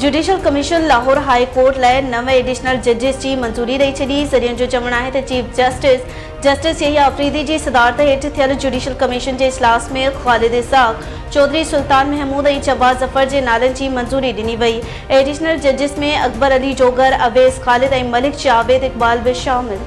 Judicial commission Lahore high court लाइ नवे additional जजिस की मंजूरी ॾेई छॾी। सरियन जो चवणु आहे त चीफ जस्टिस यहिया अफरीदी की सदारत हेठि थियल जुडिशल कमीशन के इजलास में ख़ालिद इसाक, चौधरी सुल्तान महमूद और जवाद ज़फ़र के नालन की मंजूरी ॾिनी वई। एडिशनल जजिस में अकबर अली जोगर, अवैस ख़ालिद और मलिक जावेद इकबाल भी शामिल।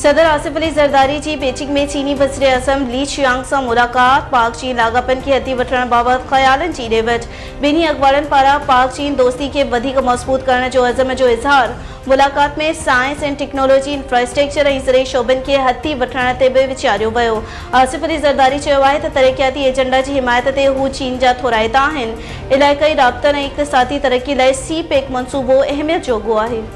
सदर आसिफ अली ज़रदारी की बीजिंग में चीनी वज़ीर आज़म ली चियांग से मुलाकात। पाक चीन लागापन की हथी वठण बाबत ख़यालन की ॾेवट। बिन्हीं अखबारन पारा पाक चीन दोस्ती के वधिक मज़बूत करण जो अज़म जो इज़हार। मुलाकात में साइंस एंड टेक्नोलॉजी, इंफ्रास्ट्रक्चर और ज़रिए शोबन के हथी वठण ते भी विचारियो वियो। आसिफ अली ज़रदारी चयो आहे त तरक्याती एजेंडा की हिमायत ते हू चीन जा थोराइता आहिनि। इलाइक़ाई राब्तनि ऐं इक़्तिसादी तरक्की लाइ CPEC मनसूबो अहमियत जोगो आहे।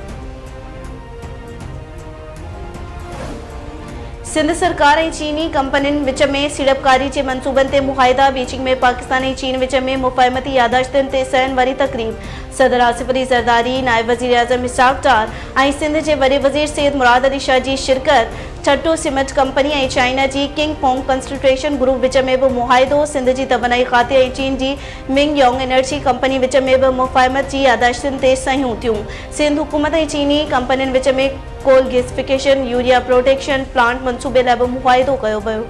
सिंध सरकार और चीनी कंपनियों विच में सीड़पकारी के मनसूबन ते मुआहिदा। बीजिंग में पाकिस्तान और चीन विच में मुफ़ाहमती यादाश्तन ते सहन वारी तकरीब। सदर आसिफ अली ज़रदारी, नायब वज़ीर आज़म इसहाक़ डार और सिंध के वॾे वज़ीर सैयद मुराद अली शाह की शिरकत। छठो सीमेंट कंपनी और चाइना की king Pong concentration group which में भी मुआहिदो। सिंध की तबनाई खाते और चीन की Ming Yong energy company which में भी मुफ़ाहमत की यादाश्तन ते सहियूं थियूं। सिंध हुकूमत और चीनी कंपनियों विच में coal gasification, urea protection plant मनसूबे लाइ भी मुआहिदो कयो वियो।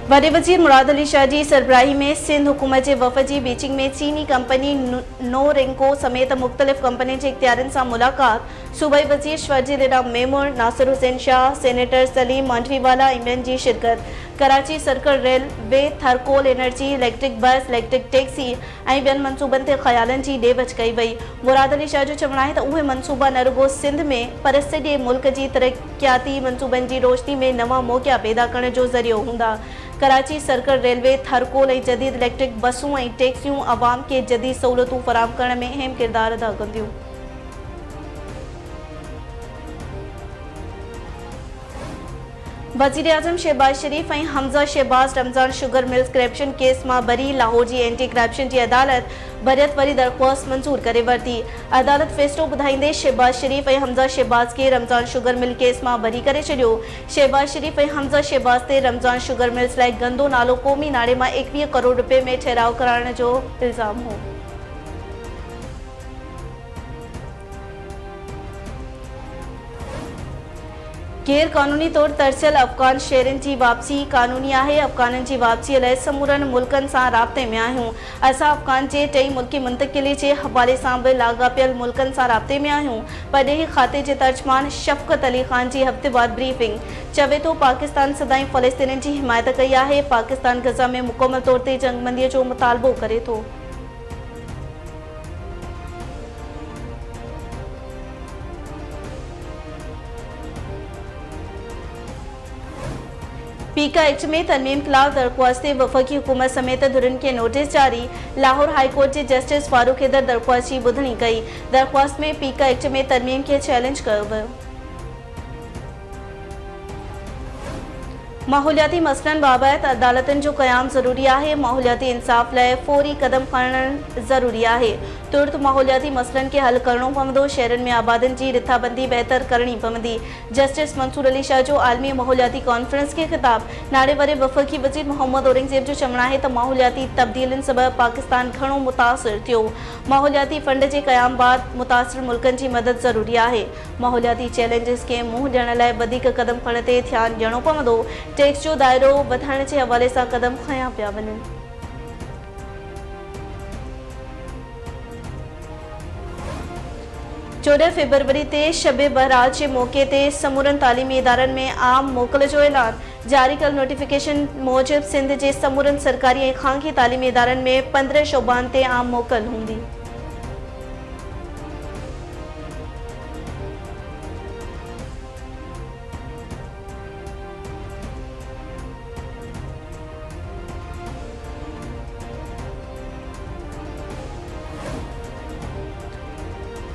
वॾे वज़ीर मुराद अली शाह की सरबराही में सिंध हुकूमत के वफ़द की बीजिंग में चीनी कंपनी नोरेंको समेत मुख्तलिफ कंपनियों के इख्तियारन से मुलाकात। सूबाई वज़ीर शवाजी लीडा मेमूर, नासिर हुसैन शाह, सेनेटर सलीम मांडवीवाला इमरान की शिरकत। Karachi circle railway, Thar coal energy, electric bus, electric taxi और बियन मनसूबन ते ख़यालन की ॾेवच कई वई। मुराद अली शाह जो चवणु आहे त उहे मनसूबा न रुगो सिंध में पर सॼे मुल्क की तरक्याती मनसूबन की रोशनी में नवा मौक़ा पैदा करण जो ज़रियो हूंदा। कराची सर्कल रेलवे, थरकोल और जदीद इलेक्ट्रिक बसूं और टैक्सियूं आवाम के जदीद सहूलतूं फराम करण में अहम किरदार अदा कंदियूं। वज़ीर आज़म शहबाज शरीफ और Hamza Shahbaz Ramzan sugar mills corruption case में बरी। लाहौर की एंटी करप्शन की अदालत बरियत वरी दरख्वास्त मंजूर करे वरती। अदालत फैसलो ॿुधाईंदे शहबाज शरीफ और हमज़ा शहबाज के रमज़ान शुगर मिल केस में बरी करे छॾियो। शहबाज शरीफ और हमज़ा शहबाज ते रमज़ान शुगर मिल्स लाइ गंदो नालो क़ौमी नाणे में 21 करोड़ रुपए में ठहराव कराइण जो इल्ज़ाम हो। गैर कानूनी तौर तरसियल अफ़गान शहरन की वापसी कानूनी है। अफ़गान की वापसी लाइ समूरन मुल्कन से राब्ते में आहियूं। असां अफ़गान के टई मुल्की मुंतकिली के हवाले से भी लागापियल मुल्कन से राब्ते में आहियूं। परॾेही खाते के तर्जमान शफ़क़त अली ख़ान की हफ़्तेवार ब्रीफिंग चवे तो पाकिस्तान सदाई फ़लस्तीन की हिमायत कई है। पाकिस्तान गज़ा में मुकम्मल तौर ते जंगबंदी जो मुतालबो करे थो। पीका एक्ट में तरमीम खिलाफ दरख्वास्त वफ़ाक़ी हुकूमत समेत धुरन के नोटिस जारी। लाहौर हाई कोर्ट के जस्टिस फारूक हैदर दरख्वास्त की ॿुधणी कई। दरख्वास्त में पीका एक्ट में तरमीम के चैलेंज कयो वियो। माहौलियाती मसलन बाबत अदालतन जो क़याम ज़रूरी है। माहौलियाती इंसाफ लाइ फौरी कदम खणण ज़रूरी है। तुर्त माहौलियाती मसलन के हल करणो पवंदो। शहरन में आबादन की रिथाबंदी बेहतर करनी पवंदी। जस्टिस मंसूर अली शाह जो आलमी माहौलियाती कॉन्फ्रेंस के खिताब। नाड़े वारे वफ़ाक़ी वज़ीर मोहम्मद औरंगज़ेब जो चवणु है त माहौलियाती तब्दीलियुनि सबब पाकिस्तान घणो मुतासिर थियो। माहौलियाती फंड के क़याम बाद मुतासिर मुल्कन की मदद ज़रूरी है। माहौलियाती चैलेंजिस के मुंहुं ॾियण लाइ वधीक कदम खणण ते ध्यानु ॾियणो पवंदो। टैक्स जो दायरो वधाइण के हवाले से कदम खया पिया वञनि। 14 फरवरी ते शबे बरात के मौके ते समूरन तालीमी इदारन में आम मोकल जो ऐलान। जारी कल नोटिफिकेशन मूजिब सिंध के समूरन सरकारी और खानगी तालीमी इदारन में 15 शोबान ते आम मोकल होंगी।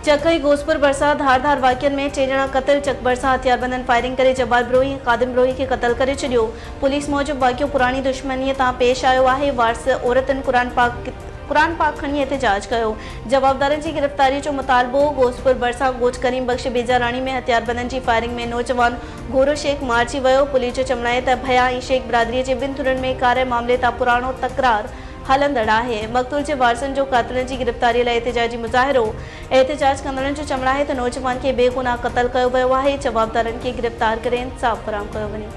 चकई गोसपुर बरसा धारदार वाक़ियन में 3 ॼणा क़तल। चक बरसा हथियारबंदन फायरिंग करे जबाल ब्रोही खादिम ब्रोही के कतल करे छॾियो। पुलिस मूजिब वाक़ियो पुरानी दुश्मनी तां पेश आयो है। वारस औरतन कुरान पाक क़ुरान पाक खणी एहतजाज कयो। जवाबदारनि जी गिरफ़्तारी जो मुतालबो। गोसपुर भरिसां गोच करीम बख्श बेजाराणी में हथियारबंदनि जी फायरिंग में नौजवान घोरो शेख मारिजी वियो। पुलिस जो चवणु आहे त भया ऐं शेख बिरादरीअ जे ॿिनि धुरनि में कार मामले तां पुराणो तकरार हलंदड़ आहे। मक़तूल जे वारसनि जो कातिलनि जी गिरफ़्तारीअ लाइ एहतजाजी मुज़ाहिरो। एहतजाज कंदड़नि जो चवणु आहे त नौजवान खे बेगुनाह क़त्ल कयो वियो आहे। जवाबदारनि खे गिरफ़्तार करे इंसाफ़ फराहम कयो वञे।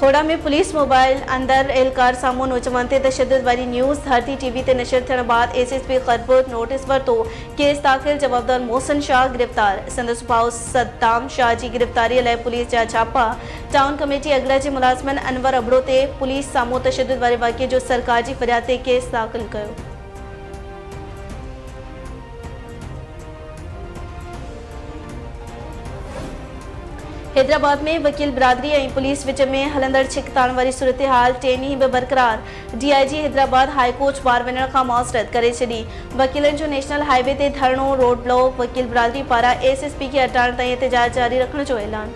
खोड़ा में पुलिस मोबाइल अंदर एहलकार साम्हूं नौजवान ते तशद्दुद वारी न्यूज़ धरती टीवी ते नशर थियण बाद एसएसपी खरबुद नोटिस वरितो। केस दाख़िल। जवाबदार मोहसिन शाह गिरफ़्तार। संदसि भाउ सद्दाम शाह जी गिरफ़्तारीअ लाइ पुलिस जा छापा। टाउन कमेटी अगला जे मुलाज़िमन अनवर अबड़ो ते पुलिस साम्हूं तशद्दुद वारे वाक़िए जो सरकार जी फ़रियाद ते केस दाख़िल कयो। हैदराबाद में वकील बिरादरी ऐं पुलिस विच में हलंदड़ छिकताण वारी सूरत हाल 3 ॾींहं बि बरक़रार। डीआईजी हैदराबाद हाई कोर्ट ॿाहिरि वञण खां मौसरत करे छॾी। वकीलनि जो नेशनल हाईवे ते धरणो रोड ब्लॉक। वकील बिरादरी पारां एसएसपी खे हटाइण ताईं एहतजाज जारी रखण जो ऐलान।